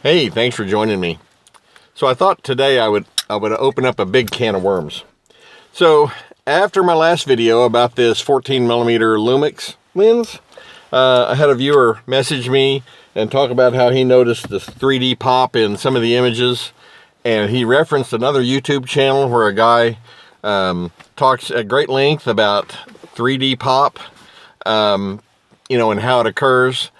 Hey, thanks for joining me. So I thought today I would open up a big can of worms. So after my last video about this 14 millimeter Lumix lens, I had a viewer message me and talk about how he noticed this 3D pop in some of the images, and he referenced another YouTube channel where a guy talks at great length about 3D pop, and how it occurs.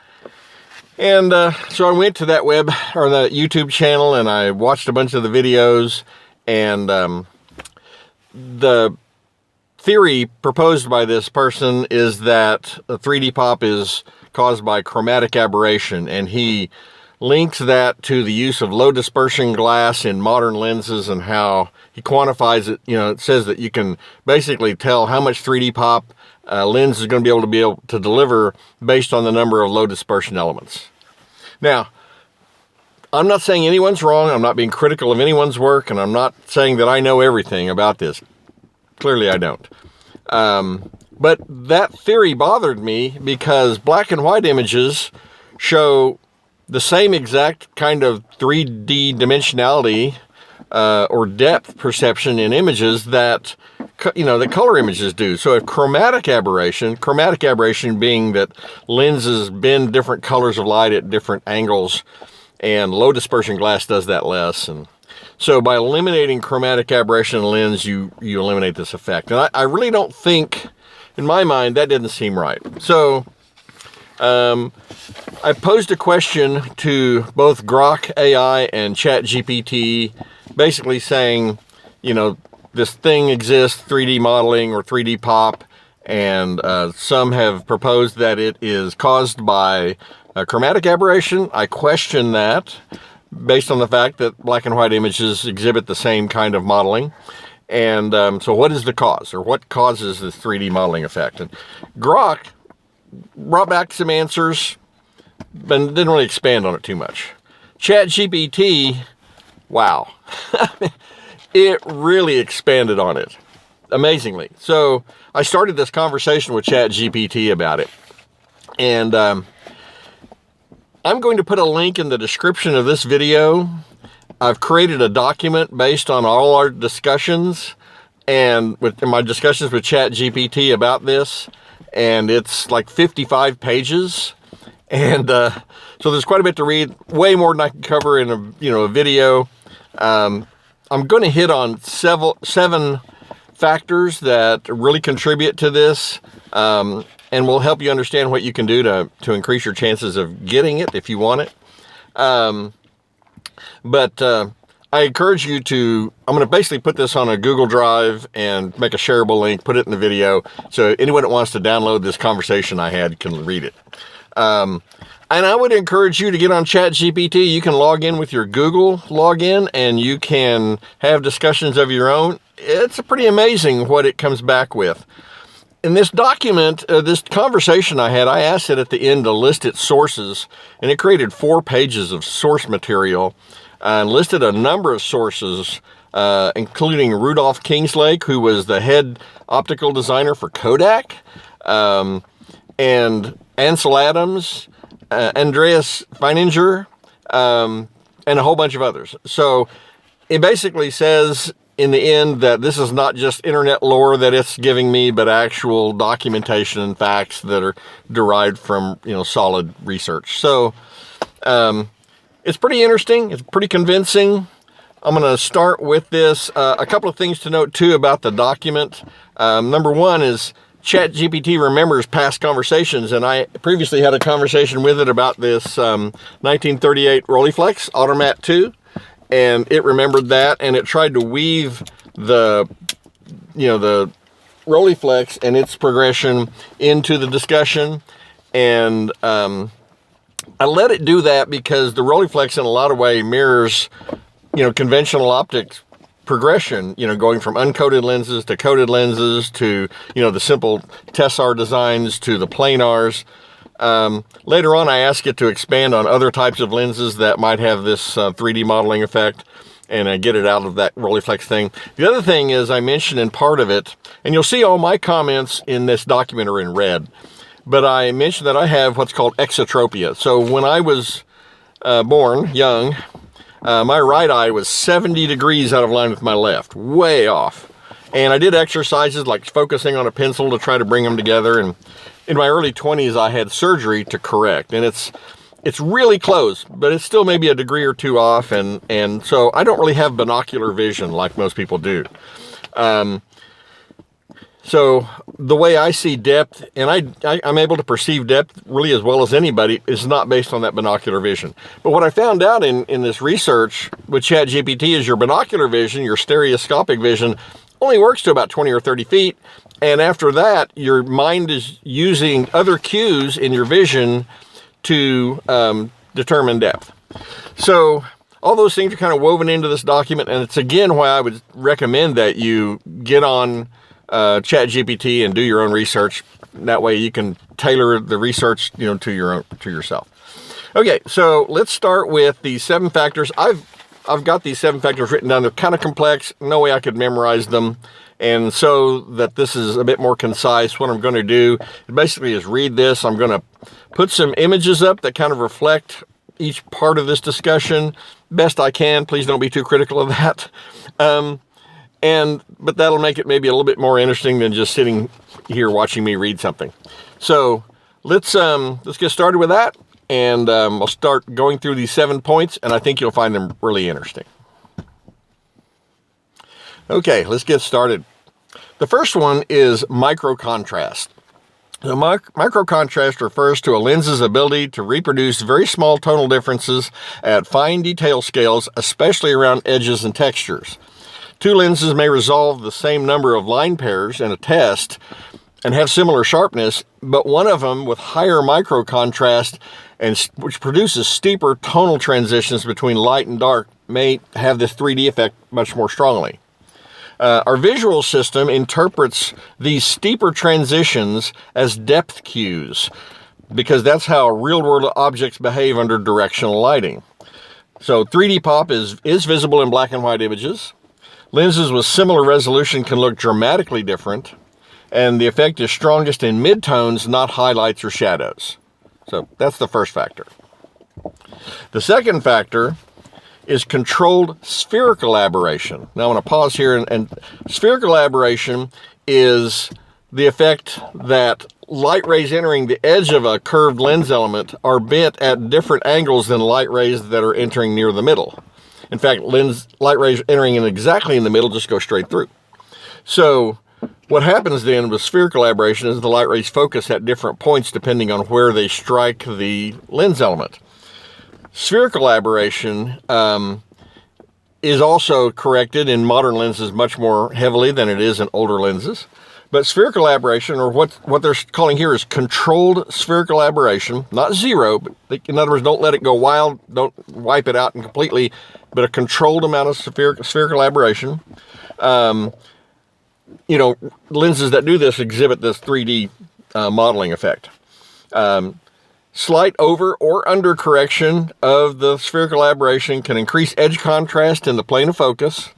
And so I went to that that YouTube channel, and I watched a bunch of the videos, and the theory proposed by this person is that a 3D pop is caused by chromatic aberration, and he links that to the use of low dispersion glass in modern lenses and how he quantifies it. It says that you can basically tell how much 3D pop lens is going to be able to deliver based on the number of low dispersion elements. Now, I'm not saying anyone's wrong. I'm not being critical of anyone's work, and I'm not saying that I know everything about this. Clearly I don't. But that theory bothered me because black and white images show the same exact kind of 3D dimensionality or depth perception in images that that color images do. So if chromatic aberration being that lenses bend different colors of light at different angles, and low dispersion glass does that less. And so by eliminating chromatic aberration in a lens, you eliminate this effect. And I really don't think, in my mind, that didn't seem right. So I posed a question to both Grok AI and ChatGPT, basically saying, this thing exists, 3D modeling or 3D pop, and some have proposed that it is caused by chromatic aberration. I question that based on the fact that black and white images exhibit the same kind of modeling. And so what is the cause, or what causes this 3D modeling effect? And Grok brought back some answers, but didn't really expand on it too much. ChatGPT, wow. It really expanded on it, amazingly. So I started this conversation with ChatGPT about it. And I'm going to put a link in the description of this video. I've created a document based on all our discussions and with my discussions with ChatGPT about this. And it's like 55 pages. And so there's quite a bit to read, way more than I can cover in a video. I'm going to hit on 7 factors that really contribute to this, and will help you understand what you can do to increase your chances of getting it if you want it. But I encourage you I'm going to basically put this on a Google Drive and make a shareable link, put it in the video, so anyone that wants to download this conversation I had can read it. And I would encourage you to get on ChatGPT. You can log in with your Google login, and you can have discussions of your own. It's pretty amazing what it comes back with. In this document, this conversation I had, I asked it at the end to list its sources, and it created 4 pages of source material and listed a number of sources, including Rudolph Kingslake, who was the head optical designer for Kodak, and Ansel Adams, Andreas Feininger, and a whole bunch of others. So it basically says in the end that this is not just internet lore that it's giving me, but actual documentation and facts that are derived from solid research. So it's pretty interesting. It's pretty convincing. I'm going to start with this. A couple of things to note too about the document. Number one is ChatGPT remembers past conversations, and I previously had a conversation with it about this 1938 Rolleiflex Automat 2, and it remembered that, and it tried to weave the Rolleiflex and its progression into the discussion, and I let it do that because the Rolleiflex in a lot of ways mirrors conventional optics progression, going from uncoated lenses to coated lenses to, the simple Tessar designs to the planars. Later on, I asked it to expand on other types of lenses that might have this 3D modeling effect, and I get it out of that Rolleiflex thing. The other thing is I mentioned in part of it, and you'll see all my comments in this document are in red, but I mentioned that I have what's called exotropia. So when I was born, young, my right eye was 70 degrees out of line with my left, way off. And I did exercises like focusing on a pencil to try to bring them together. And in my early 20s, I had surgery to correct. And it's really close, but it's still maybe a degree or two off. And so I don't really have binocular vision like most people do. So the way I see depth, and I'm able to perceive depth really as well as anybody, is not based on that binocular vision. But what I found out in this research with ChatGPT is your binocular vision, your stereoscopic vision, only works to about 20 or 30 feet. And after that, your mind is using other cues in your vision to determine depth. So all those things are kind of woven into this document. And it's again why I would recommend that you get on ChatGPT and do your own research. That way you can tailor the research, to yourself. Okay, so let's start with the 7 factors. I've got these 7 factors written down. They're kind of complex. No way I could memorize them. And so that this is a bit more concise, what I'm going to do basically is read this. I'm going to put some images up that kind of reflect each part of this discussion best I can. Please don't be too critical of that. But that'll make it maybe a little bit more interesting than just sitting here watching me read something. So let's get started with that. And I'll start going through these 7 points, and I think you'll find them really interesting. Okay, let's get started. The first one is microcontrast. The microcontrast refers to a lens's ability to reproduce very small tonal differences at fine detail scales, especially around edges and textures. 2 lenses may resolve the same number of line pairs in a test and have similar sharpness, but one of them with higher microcontrast which produces steeper tonal transitions between light and dark may have this 3D effect much more strongly. Our visual system interprets these steeper transitions as depth cues because that's how real-world objects behave under directional lighting. So 3D pop is visible in black and white images. Lenses with similar resolution can look dramatically different, and the effect is strongest in midtones, not highlights or shadows. So that's the first factor. The second factor is controlled spherical aberration. Now I want to pause here, and spherical aberration is the effect that light rays entering the edge of a curved lens element are bent at different angles than light rays that are entering near the middle. In fact, light rays entering exactly in the middle just go straight through. So what happens then with spherical aberration is the light rays focus at different points depending on where they strike the lens element. Spherical aberration is also corrected in modern lenses much more heavily than it is in older lenses. But spherical aberration, or what they're calling here, is controlled spherical aberration, not zero, but in other words, don't let it go wild, don't wipe it out completely, but a controlled amount of spherical aberration. Lenses that do this exhibit this 3D modeling effect. Slight over or under correction of the spherical aberration can increase edge contrast in the plane of focus,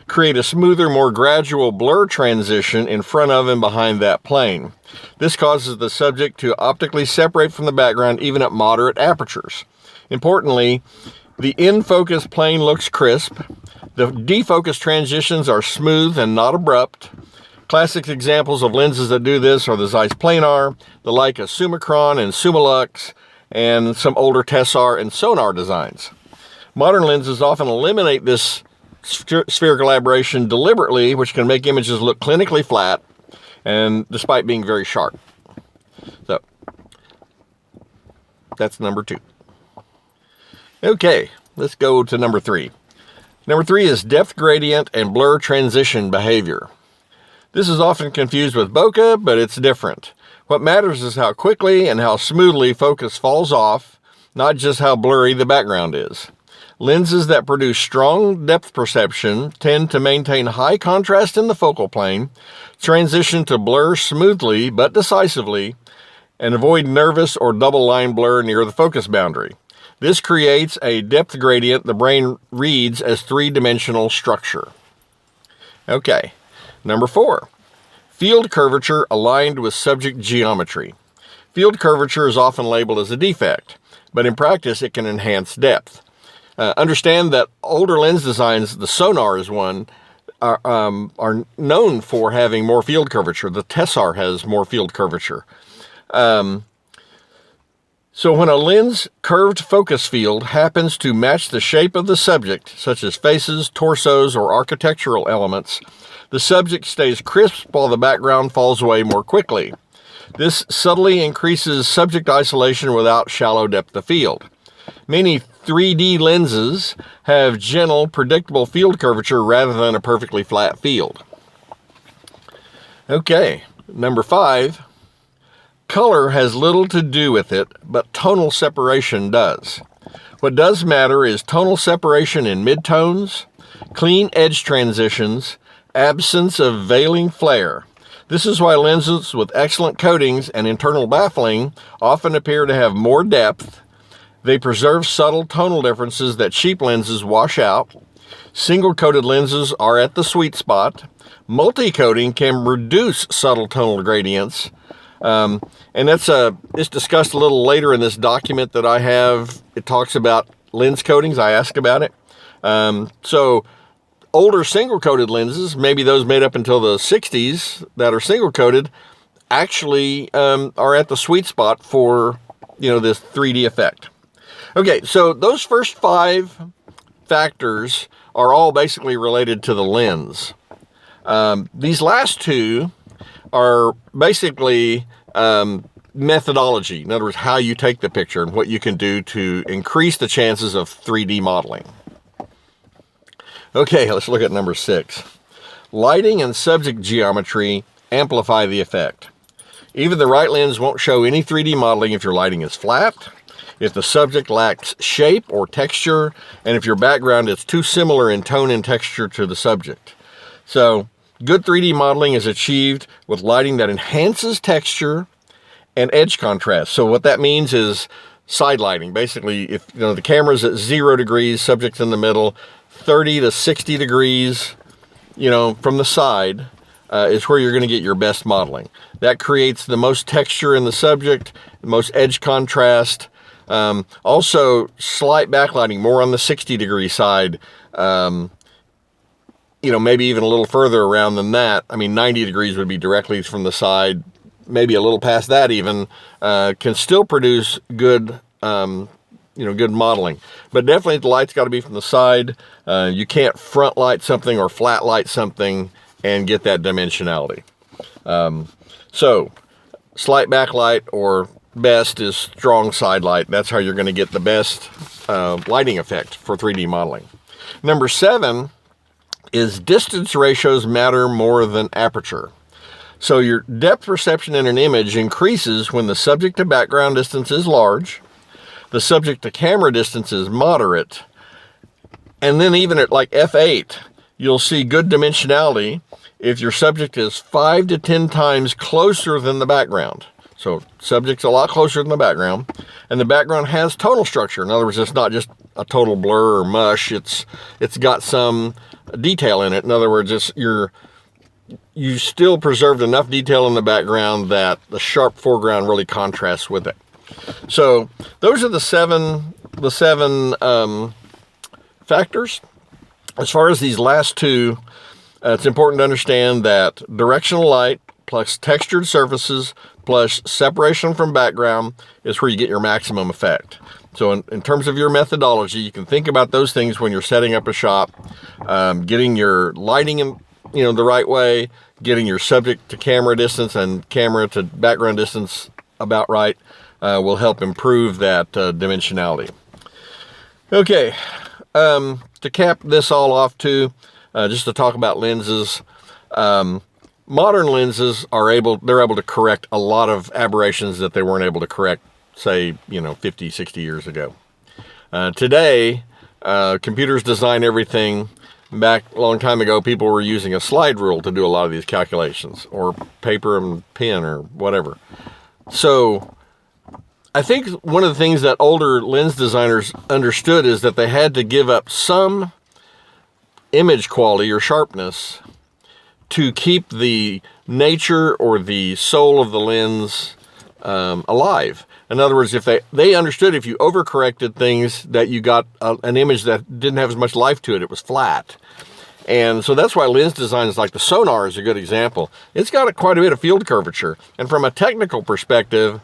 create a smoother, more gradual blur transition in front of and behind that plane. This causes the subject to optically separate from the background even at moderate apertures. Importantly, the in-focus plane looks crisp. The defocus transitions are smooth and not abrupt. Classic examples of lenses that do this are the Zeiss Planar, the Leica Summicron and Summilux, and some older Tessar and Sonar designs. Modern lenses often eliminate this spherical aberration deliberately, which can make images look clinically flat, and despite being very sharp. So that's number 2. Okay, let's go to number 3. Number 3 is depth gradient and blur transition behavior. This is often confused with bokeh, but it's different. What matters is how quickly and how smoothly focus falls off, not just how blurry the background is. Lenses that produce strong depth perception tend to maintain high contrast in the focal plane, transition to blur smoothly but decisively, and avoid nervous or double line blur near the focus boundary. This creates a depth gradient the brain reads as 3-dimensional structure. Okay, number 4, field curvature aligned with subject geometry. Field curvature is often labeled as a defect. but in practice it can enhance depth. Understand that older lens designs, the Sonar is one, are known for having more field curvature. The Tessar has more field curvature. So when a lens curved focus field happens to match the shape of the subject, such as faces, torsos, or architectural elements, the subject stays crisp while the background falls away more quickly. This subtly increases subject isolation without shallow depth of field. Many 3D lenses have gentle, predictable field curvature rather than a perfectly flat field. Okay, number 5. Color has little to do with it, but tonal separation does. What does matter is tonal separation in midtones, clean edge transitions, absence of veiling flare. This is why lenses with excellent coatings and internal baffling often appear to have more depth. They preserve subtle tonal differences that cheap lenses wash out. Single-coated lenses are at the sweet spot. Multi-coating can reduce subtle tonal gradients. And it's discussed a little later in this document that I have. It talks about lens coatings. I ask about it. So older single-coated lenses, maybe those made up until the 60s that are single-coated, actually are at the sweet spot for, this 3D effect. Okay, so those first 5 factors are all basically related to the lens. These last 2 are basically methodology. In other words, how you take the picture and what you can do to increase the chances of 3D modeling. Okay, let's look at number 6. Lighting and subject geometry amplify the effect. Even the right lens won't show any 3D modeling if your lighting is flat, if the subject lacks shape or texture, and if your background is too similar in tone and texture to the subject. So, good 3D modeling is achieved with lighting that enhances texture and edge contrast. So what that means is side lighting. Basically, if the camera's at 0 degrees, subject's in the middle, 30 to 60 degrees, from the side is where you're going to get your best modeling. That creates the most texture in the subject, the most edge contrast. Also, slight backlighting, more on the 60 degree side. Maybe even a little further around than that. 90 degrees would be directly from the side, maybe a little past that even, can still produce good, good modeling. But definitely the light's got to be from the side. You can't front light something or flat light something and get that dimensionality. So, slight backlight or best is strong side light. That's how you're going to get the best lighting effect for 3D modeling. Number 7 is distance ratios matter more than aperture. So your depth perception in an image increases when the subject to background distance is large, the subject to camera distance is moderate, and then even at like f8, you'll see good dimensionality if your subject is 5 to 10 times closer than the background. So subject's a lot closer than the background, and the background has tonal structure. In other words, it's not just a total blur or mush. It's got some detail in it. In other words, you still preserved enough detail in the background that the sharp foreground really contrasts with it. So those are the seven factors. As far as these last 2, it's important to understand that directional light plus textured surfaces plus separation from background is where you get your maximum effect. So in terms of your methodology, you can think about those things when you're setting up a shop, getting your lighting in the right way, getting your subject to camera distance and camera to background distance about right, will help improve that dimensionality. Okay, to cap this all off too, just to talk about lenses, modern lenses they're able to correct a lot of aberrations that they weren't able to correct, say, 50, 60 years ago. Today, computers design everything. Back a long time ago, people were using a slide rule to do a lot of these calculations, or paper and pen or whatever. So I think one of the things that older lens designers understood is that they had to give up some image quality or sharpness to keep the nature or the soul of the lens alive. In other words, if they understood if you overcorrected things that you got an image that didn't have as much life to it, it was flat. And so that's why lens designs like the sonar is a good example. It's got quite a bit of field curvature. And from a technical perspective,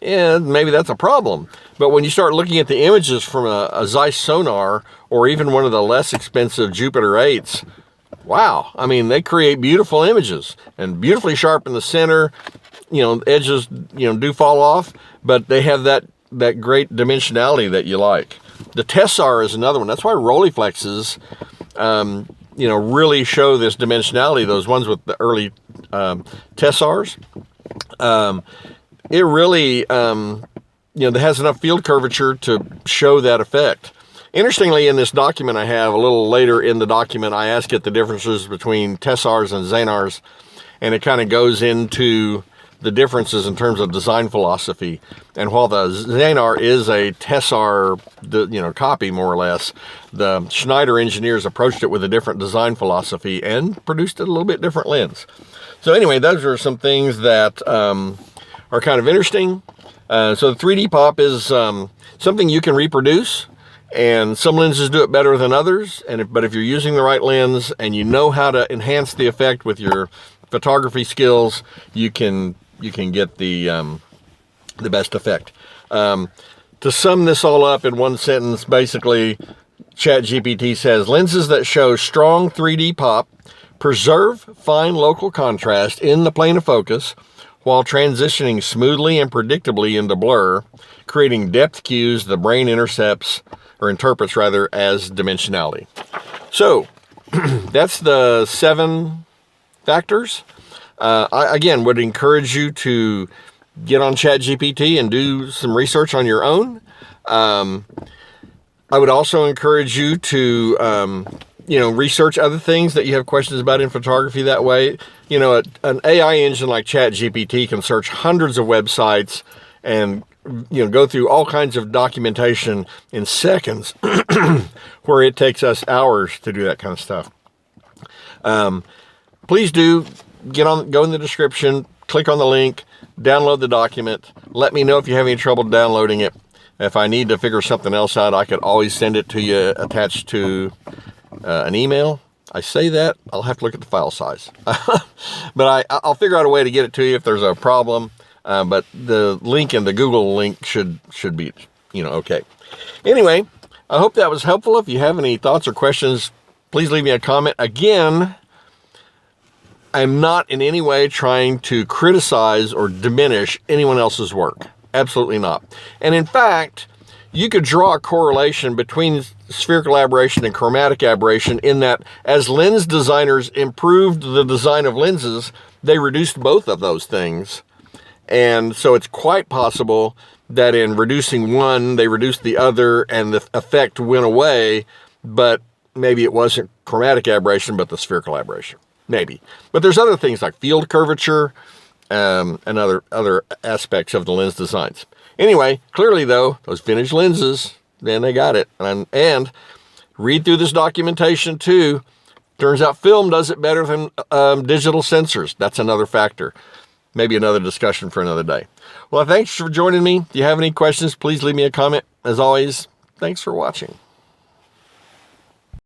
yeah, maybe that's a problem. But when you start looking at the images from a Zeiss sonar or even one of the less expensive Jupiter 8s, wow. I mean, they create beautiful images and beautifully sharp in the center. You know, edges, you know, do fall off, but they have that great dimensionality that you like. The Tessar is another one. That's why Rolleiflexes, you know, really show this dimensionality. Those ones with the early Tessars, it really, you know, it has enough field curvature to show that effect. Interestingly, in this document I have, a little later in the document, I ask it the differences between Tessars and Xanars, and it kind of goes into the differences in terms of design philosophy. And while the Xanar is a Tessar, you know, copy more or less, the Schneider engineers approached it with a different design philosophy and produced a little bit different lens. So anyway, those are some things that are kind of interesting. So the 3D pop is something you can reproduce, and some lenses do it better than others. But if you're using the right lens and you know how to enhance the effect with your photography skills, you can get the best effect. To sum this all up in one sentence, basically, ChatGPT says, lenses that show strong 3D pop preserve fine local contrast in the plane of focus while transitioning smoothly and predictably into blur, creating depth cues the brain interprets as dimensionality. So, that's the 7 factors. I, again, would encourage you to get on ChatGPT and do some research on your own. I would also encourage you to, you know, research other things that you have questions about in photography that way. You know, an AI engine like ChatGPT can search hundreds of websites and, you know, go through all kinds of documentation in seconds, where it takes us hours to do that kind of stuff. Please do go in the description, click on the link, download the document. Let me know if you have any trouble downloading it. If I need to figure something else out, I could always send it to you attached to an email. I say that, I'll have to look at the file size. But I'll figure out a way to get it to you if there's a problem. But the link in the Google link should be, you know, okay. Anyway, I hope that was helpful. If you have any thoughts or questions, please leave me a comment. Again, I'm not in any way trying to criticize or diminish anyone else's work. Absolutely not. And in fact, you could draw a correlation between spherical aberration and chromatic aberration in that as lens designers improved the design of lenses, they reduced both of those things. And so it's quite possible that in reducing one, they reduced the other and the effect went away, but maybe it wasn't chromatic aberration, but the spherical aberration. Maybe. But there's other things like field curvature and other aspects of the lens designs. Anyway, clearly though, those vintage lenses, man, they got it. And read through this documentation too. Turns out film does it better than digital sensors. That's another factor. Maybe another discussion for another day. Well, thanks for joining me. If you have any questions, please leave me a comment. As always, thanks for watching.